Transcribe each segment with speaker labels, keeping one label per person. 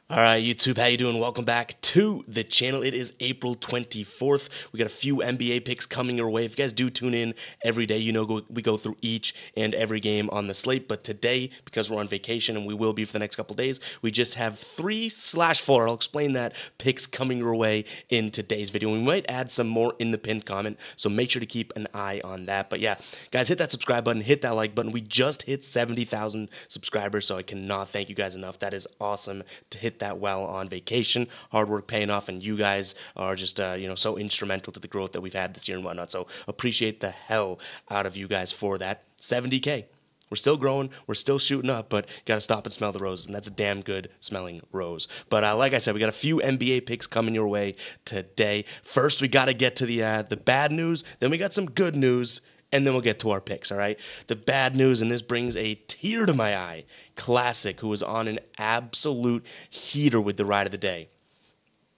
Speaker 1: All right, YouTube, how you doing? Welcome back to the channel. It is April 24th. We got a few NBA picks coming your way. If you guys do tune in every day, you know we go through each and every game on the slate. But today, because we're on vacation and we will be for the next couple days, we just have 3/4. I'll explain that picks coming your way in today's video. We might add some more in the pinned comment, so make sure to keep an eye on that. But yeah, guys, hit that subscribe button, hit that like button. We just hit 70,000 subscribers, so I cannot thank you guys enough. That is awesome to hit that well on vacation. Hard work paying off, and you guys are just so instrumental to the growth that we've had this year and whatnot. So appreciate the hell out of you guys for that. 70K. We're still growing, we're still shooting up, but gotta stop and smell the roses, and that's a damn good smelling rose. But like I said, we got a few NBA picks coming your way today. First, we gotta get to the bad news, then we got some good news, and then we'll get to our picks, all right? The bad news, and this brings a tear to my eye, Classic, who was on an absolute heater with the ride of the day.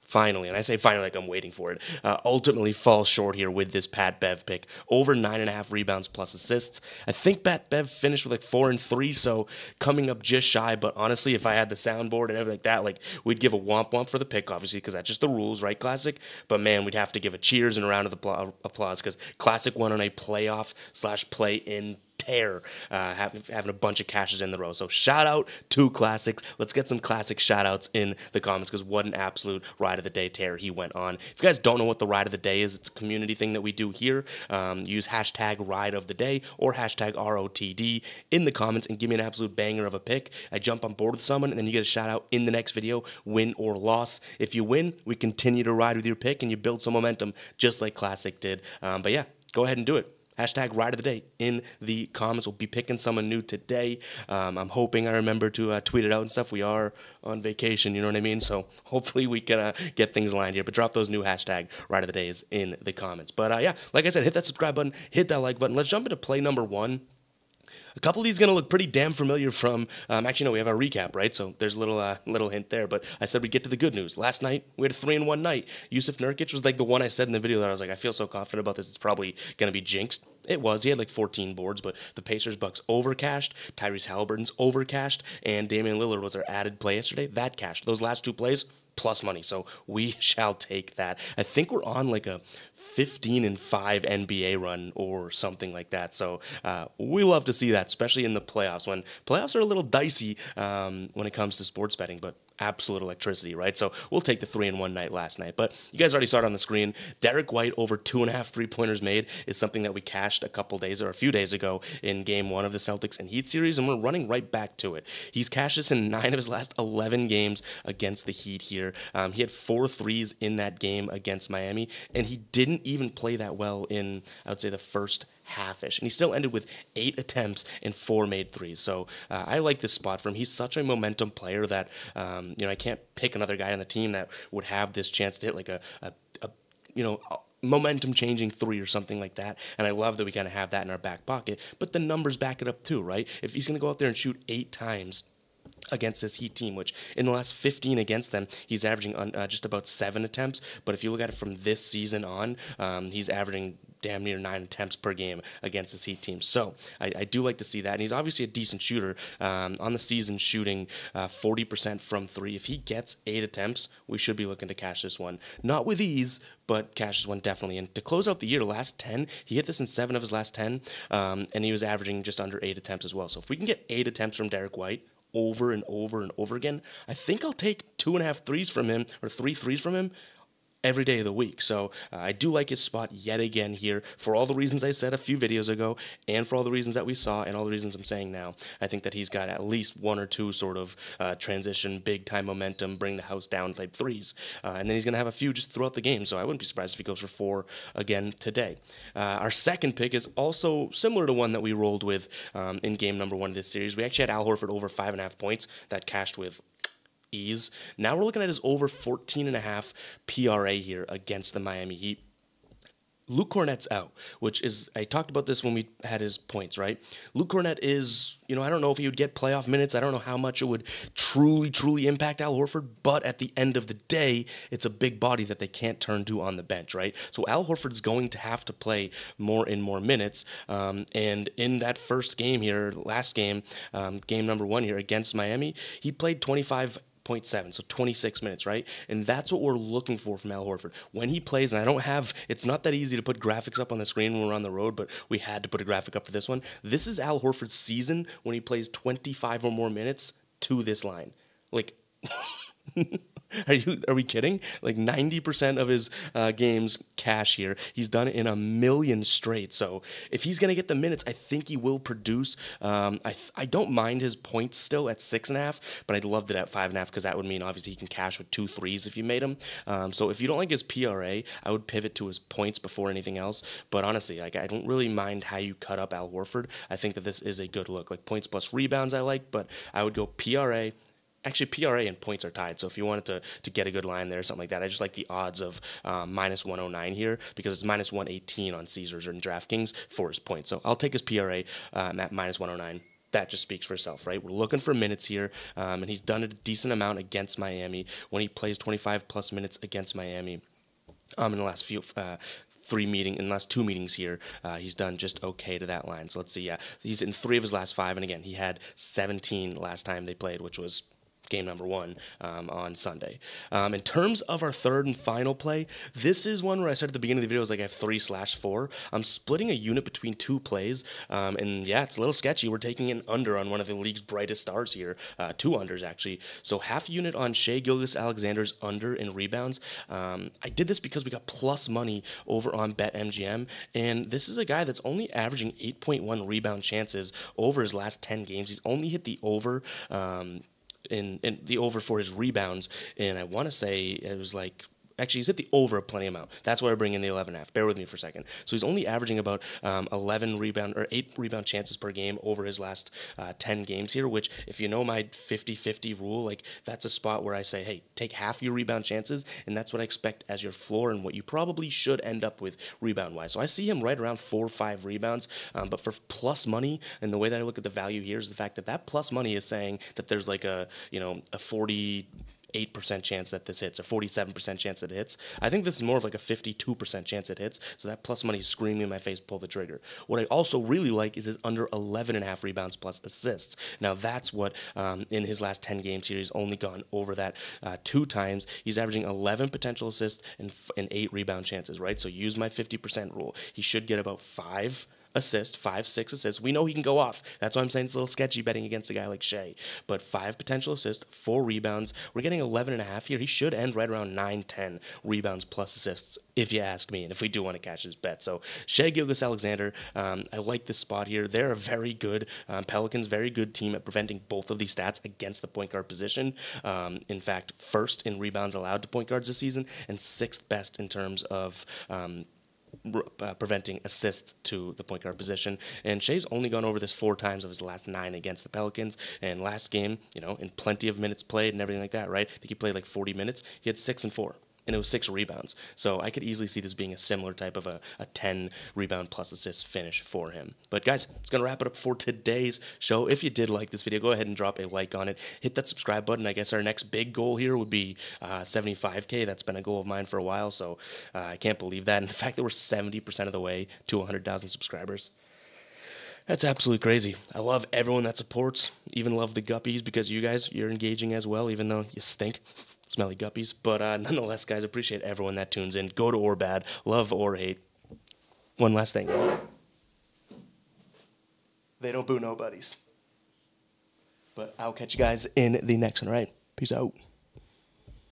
Speaker 1: Finally, and I say finally like I'm waiting for it, ultimately falls short here with this Pat Bev pick. Over 9.5 rebounds plus assists. I think Pat Bev finished with like 4 and 3, so coming up just shy. But honestly, if I had the soundboard and everything like that, like we'd give a womp womp for the pick, obviously, because that's just the rules, right, Classic? But man, we'd have to give a cheers and a round of applause because Classic won on a playoff/play-in tear, having a bunch of cashes in the row. So shout out to Classics. Let's get some Classic shout outs in the comments because what an absolute ride of the day tear he went on. If you guys don't know what the ride of the day is, it's a community thing that we do here. Use hashtag ride of the day or hashtag ROTD in the comments and give me an absolute banger of a pick. I jump on board with someone and then you get a shout out in the next video, win or loss. If you win, we continue to ride with your pick and you build some momentum just like Classic did. But yeah, go ahead and do it. Hashtag ride of the day in the comments. We'll be picking someone new today. I'm hoping I remember to tweet it out and stuff. We are on vacation, you know what I mean? So hopefully we can get things lined here. But drop those new hashtag ride of the days in the comments. But yeah, like I said, hit that subscribe button, hit that like button. Let's jump into play number one. A couple of these are going to look pretty damn familiar from, actually, no, we have our recap, right? So there's a little hint there. But I said we'd get to the good news. Last night, we had a 3-in-1 night. Yusuf Nurkic was like the one I said in the video that I was like, I feel so confident about this. It's probably going to be jinxed. It was. He had like 14 boards, but the Pacers-Bucks overcashed. Tyrese Halliburton's overcashed. And Damian Lillard was our added play yesterday. That cashed. Those last two plays, plus money. So we shall take that. I think we're on like a 15-5 NBA run or something like that. So we love to see that, especially in the playoffs when playoffs are a little dicey when it comes to sports betting, but absolute electricity, right? So we'll take the 3-in-1 night last night. But you guys already saw it on the screen. Derek White over 2.5 3-pointers made is something that we cashed a few days ago in game 1 of the Celtics and Heat series, and we're running right back to it. He's cashed this in 9 of his last 11 games against the Heat here. He had 4 threes in that game against Miami, and he didn't even play that well in, I would say, the first half-ish, and he still ended with 8 attempts and 4 made threes. So I like this spot for him. He's such a momentum player that I can't pick another guy on the team that would have this chance to hit like a momentum changing 3 or something like that. And I love that we kind of have that in our back pocket. But the numbers back it up too, right? If he's going to go out there and shoot 8 times against this Heat team, which in the last 15 against them, he's averaging just about 7 attempts. But if you look at it from this season on, he's averaging damn near 9 attempts per game against this Heat team. So I do like to see that. And he's obviously a decent shooter. On the season, shooting 40% from 3. If he gets 8 attempts, we should be looking to cash this one. Not with ease, but cash this one definitely. And to close out the year, last 10, he hit this in 7 of his last 10, and he was averaging just under 8 attempts as well. So if we can get 8 attempts from Derek White over and over and over again, I think I'll take 2.5 threes from him, or 3 threes from him, every day of the week. So I do like his spot yet again here for all the reasons I said a few videos ago and for all the reasons that we saw and all the reasons I'm saying now. I think that he's got at least 1 or 2 sort of transition, big-time momentum, bring the house down type threes. And then he's going to have a few just throughout the game, so I wouldn't be surprised if he goes for 4 again today. Our second pick is also similar to one that we rolled with in game number 1 of this series. We actually had Al Horford over 5.5 points. That cashed with ease. Now we're looking at his over 14.5 PRA here against the Miami Heat. Luke Cornett's out, which is, I talked about this when we had his points, right? Luke Cornett is, I don't know if he would get playoff minutes. I don't know how much it would truly impact Al Horford, but at the end of the day, it's a big body that they can't turn to on the bench, right? So Al Horford's going to have to play more and more minutes, and in that first game here, last game, game number 1 here against Miami, he played 25 0.7, so 26 minutes, right? And that's what we're looking for from Al Horford. When he plays, and I don't have, it's not that easy to put graphics up on the screen when we're on the road, but we had to put a graphic up for this one. This is Al Horford's season when he plays 25 or more minutes to this line. Like, are we kidding? Like 90% of his games cash here. He's done it in a million straight. So if he's gonna get the minutes, I think he will produce. I don't mind his points still at 6.5, but I'd love it at 5.5 because that would mean obviously he can cash with 2 threes if you made him. So if you don't like his PRA, I would pivot to his points before anything else. But honestly, like I don't really mind how you cut up Al Horford. I think that this is a good look. Like points plus rebounds, I like, but I would go PRA. Actually, PRA and points are tied, so if you wanted to get a good line there or something like that, I just like the odds of minus 109 here because it's minus 118 on Caesars or in DraftKings for his points. So I'll take his PRA at minus 109. That just speaks for itself, right? We're looking for minutes here, and he's done a decent amount against Miami when he plays 25-plus minutes against Miami in the last few in the last 2 meetings here, he's done just okay to that line. So let's see, yeah, he's in 3 of his last 5, and again, he had 17 last time they played, which was game number 1 on Sunday. In terms of our third and final play, this is one where I said at the beginning of the video, I was like, I have 3/4. I'm splitting a unit between 2 plays, and yeah, it's a little sketchy. We're taking an under on one of the league's brightest stars here, 2 unders actually. So half unit on Shai Gilgeous-Alexander's under in rebounds. I did this because we got plus money over on BetMGM, and this is a guy that's only averaging 8.1 rebound chances over his last 10 games. He's only hit the over in the over for his rebounds, and I want to say it was like, actually, he's hit the over a plenty amount. That's why I bring in the 11.5. Bear with me for a second. So he's only averaging about 8 rebound chances per game over his last 10 games here, which if you know my 50-50 rule, like that's a spot where I say, hey, take half your rebound chances, and that's what I expect as your floor and what you probably should end up with rebound-wise. So I see him right around 4 or 5 rebounds, but for plus money, and the way that I look at the value here is the fact that that plus money is saying that there's like a 48% chance that this hits, a 47% chance that it hits. I think this is more of like a 52% chance it hits, so that plus money is screaming in my face, pull the trigger. What I also really like is his under 11.5 rebounds plus assists. Now that's what, in his last 10 games here, he's only gone over that 2 times. He's averaging 11 potential assists and 8 rebound chances, right? So use my 50% rule. He should get about 5 assists, 5-6 assists. We know he can go off. That's why I'm saying it's a little sketchy betting against a guy like Shai. But 5 potential assists, 4 rebounds. We're getting 11.5 here. He should end right around 9-10 rebounds plus assists, if you ask me, and if we do want to catch his bet. So Shai Gilgeous-Alexander, I like this spot here. They're a very good, Pelicans, very good team at preventing both of these stats against the point guard position. In fact, first in rebounds allowed to point guards this season, and 6th best in terms of preventing assists to the point guard position. And Shai's only gone over this 4 times of his last 9 against the Pelicans. And last game, in plenty of minutes played and everything like that, right? I think he played like 40 minutes. He had 6 and 4. And it was 6 rebounds. So I could easily see this being a similar type of a 10 rebound plus assist finish for him. But guys, it's going to wrap it up for today's show. If you did like this video, go ahead and drop a like on it. Hit that subscribe button. I guess our next big goal here would be 75K. That's been a goal of mine for a while. So I can't believe that. And the fact that we're 70% of the way to 100,000 subscribers. That's absolutely crazy. I love everyone that supports. Even love the guppies because you're engaging as well, even though you stink. Smelly guppies. But nonetheless, guys, appreciate everyone that tunes in. Good or bad, love or hate. One last thing. They don't boo nobodies. But I'll catch you guys in the next one, all right? Peace out.